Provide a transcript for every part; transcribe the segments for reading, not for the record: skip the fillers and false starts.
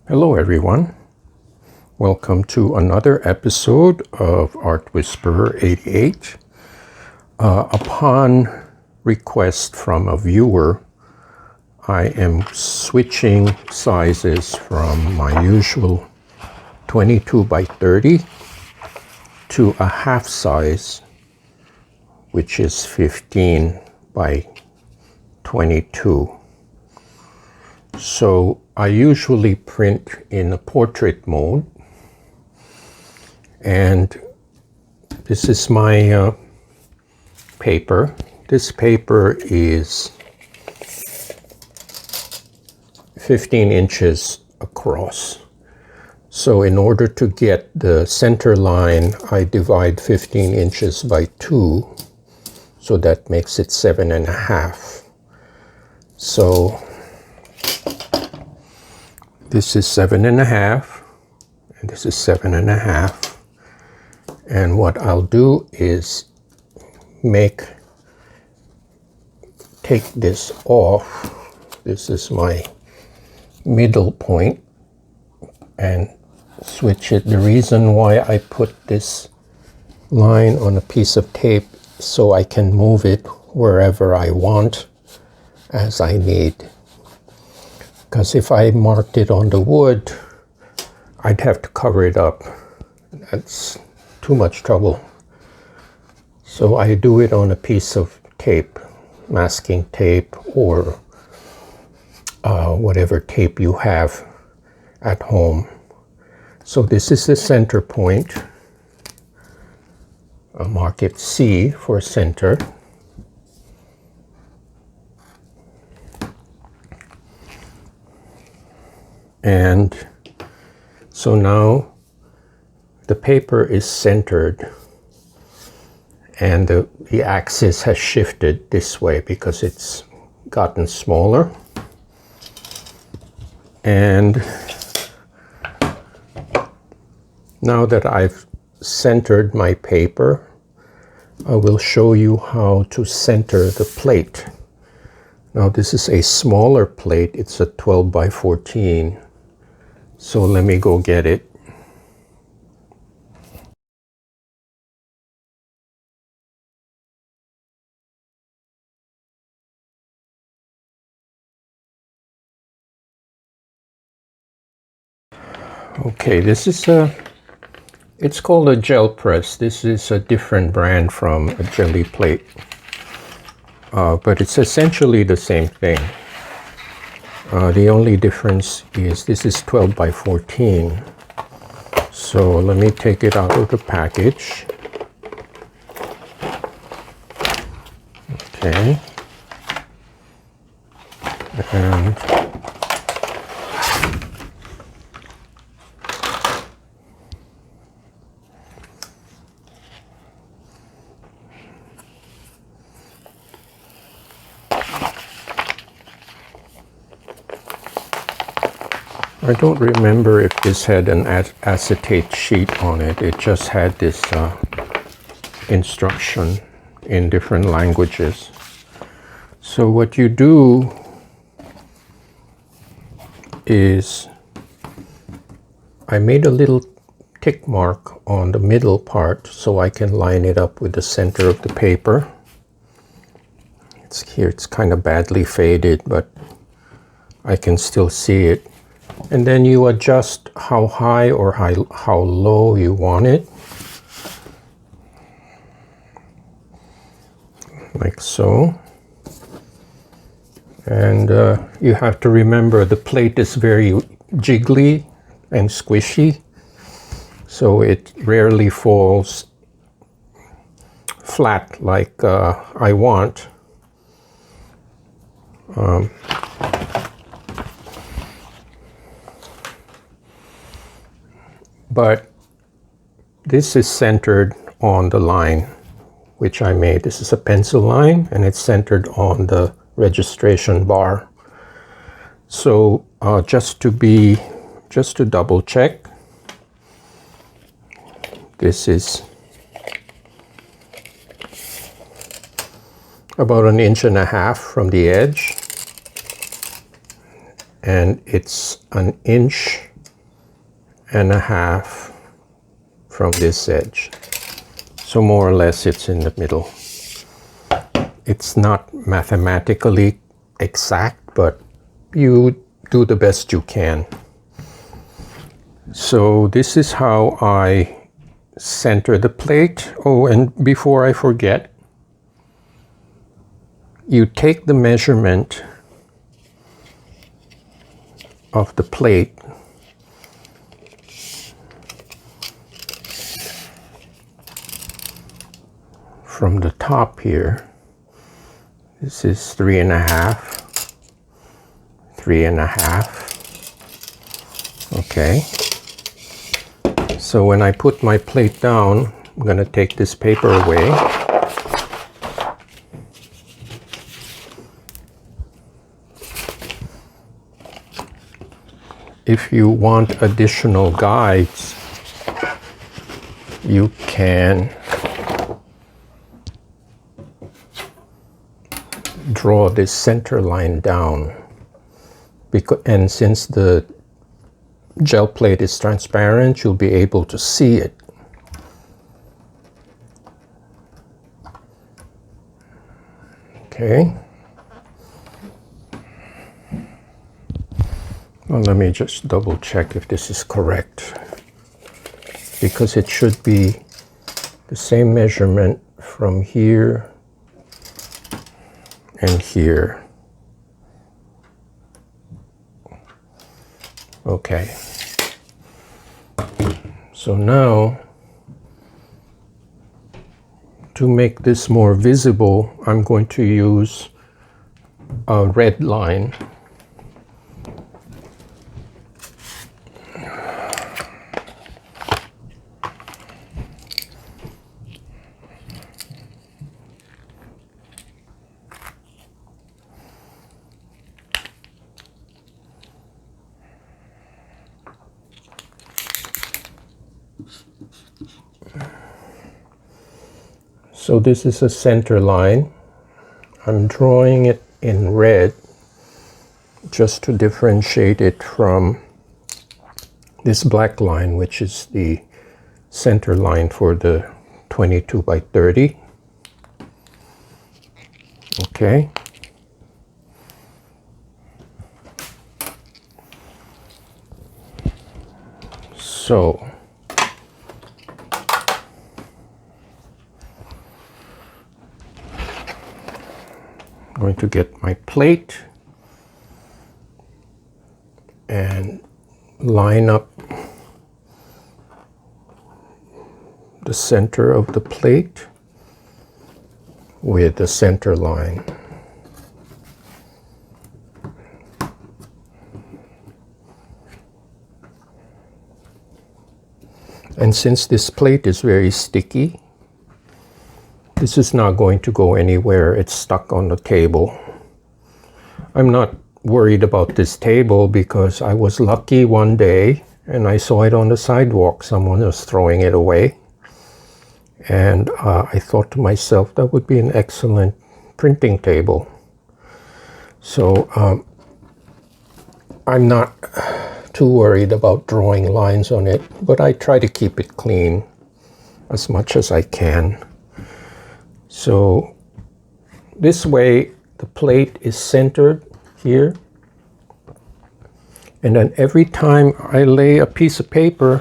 Hello everyone, welcome to another episode of Art Whisperer 88. Upon request from a viewer, I am switching sizes from my usual 22 by 30 to a half size, which is 15 by 22. So I usually print in a portrait mode, and this is my paper. This paper is 15 inches across. So in order to get the center line, I divide 15 inches by 2, so that makes it 7.5. So this is 7.5, and this is 7.5. And what I'll do is take this off. This is my middle point, and switch it. The reason why I put this line on a piece of tape so I can move it wherever I want as I need. Because if I marked it on the wood, I'd have to cover it up. That's too much trouble. So I do it on a piece of tape, masking tape, or whatever tape you have at home. So this is the center point. I'll mark it C for center. And so now the paper is centered, and the axis has shifted this way because it's gotten smaller. And now that I've centered my paper, I will show you how to center the plate. Now this is a smaller plate. It's a 12 by 14. So let me go get it. Okay, this is it's called a gel press. This is a different brand from a jelly plate. But it's essentially the same thing. The only difference is this is 12 by 14. So let me take it out of the package. Okay. And I don't remember if this had an acetate sheet on it. It just had this instruction in different languages. So what you do is, I made a little tick mark on the middle part so I can line it up with the center of the paper. It's here, it's kind of badly faded, but I can still see it. And then you adjust how high or how low you want it. Like so. And you have to remember the plate is very jiggly and squishy, so it rarely falls flat like I want. But this is centered on the line which I made. This is a pencil line, and it's centered on the registration bar. So just to double check, this is about 1.5 inches from the edge, and it's 1 inch and a half from this edge. So more or less it's in the middle. It's not mathematically exact, but you do the best you can. So this is how I center the plate. Oh, and before I forget, you take the measurement of the plate from the top here. This is 3.5, 3.5. Okay. So when I put my plate down, I'm going to take this paper away. If you want additional guides, you can draw this center line down. And since the gel plate is transparent, you'll be able to see it. Okay. Well, let me just double check if this is correct, because it should be the same measurement from here and here. Okay. So now, to make this more visible, I'm going to use a red line. So this is a center line. I'm drawing it in red just to differentiate it from this black line, which is the center line for the 22 by 30. Okay. So I'm going to get my plate and line up the center of the plate with the center line. And since this plate is very sticky, this is not going to go anywhere. It's stuck on the table. I'm not worried about this table because I was lucky one day and I saw it on the sidewalk. Someone was throwing it away. And I thought to myself, that would be an excellent printing table. So I'm not too worried about drawing lines on it, but I try to keep it clean as much as I can. So this way the plate is centered here, and then every time I lay a piece of paper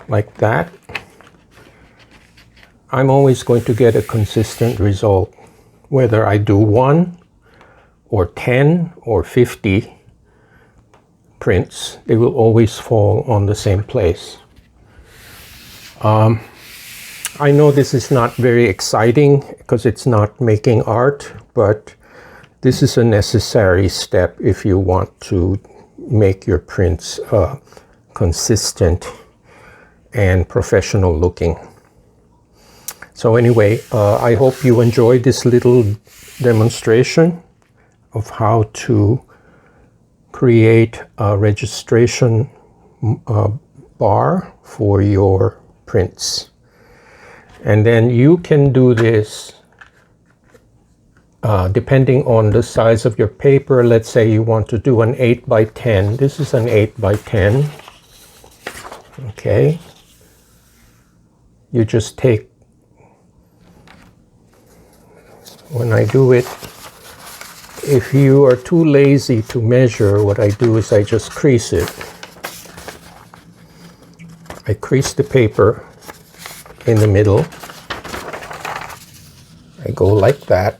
like that, I'm always going to get a consistent result. Whether I do 1 or 10 or 50 prints, they will always fall on the same place. I know this is not very exciting because it's not making art, but this is a necessary step if you want to make your prints consistent and professional looking. So anyway, I hope you enjoyed this little demonstration of how to create a registration bar for your prints. And then you can do this depending on the size of your paper, let's say you want to do an 8 by 10. This is an 8 by 10. Okay. You just take, when I do it, if you are too lazy to measure, what I do is I just crease it. I crease the paper in the middle. I go like that.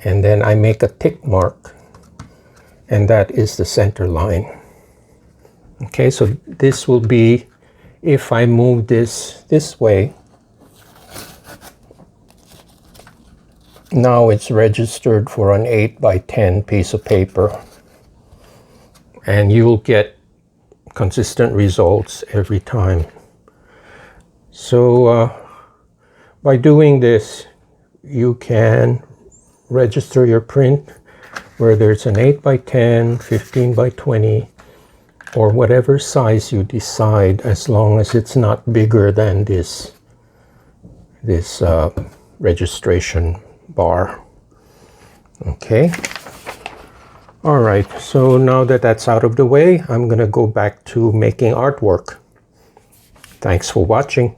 And then I make a tick mark. And that is the center line. Okay, so this will be, if I move this way, now it's registered for an 8 by 10 piece of paper. And you'll get consistent results every time. So by doing this, you can register your print whether it's an 8 by 10, 15 by 20, or whatever size you decide, as long as it's not bigger than this registration bar. Okay. All right, so now that that's out of the way, I'm going to go back to making artwork. Thanks for watching.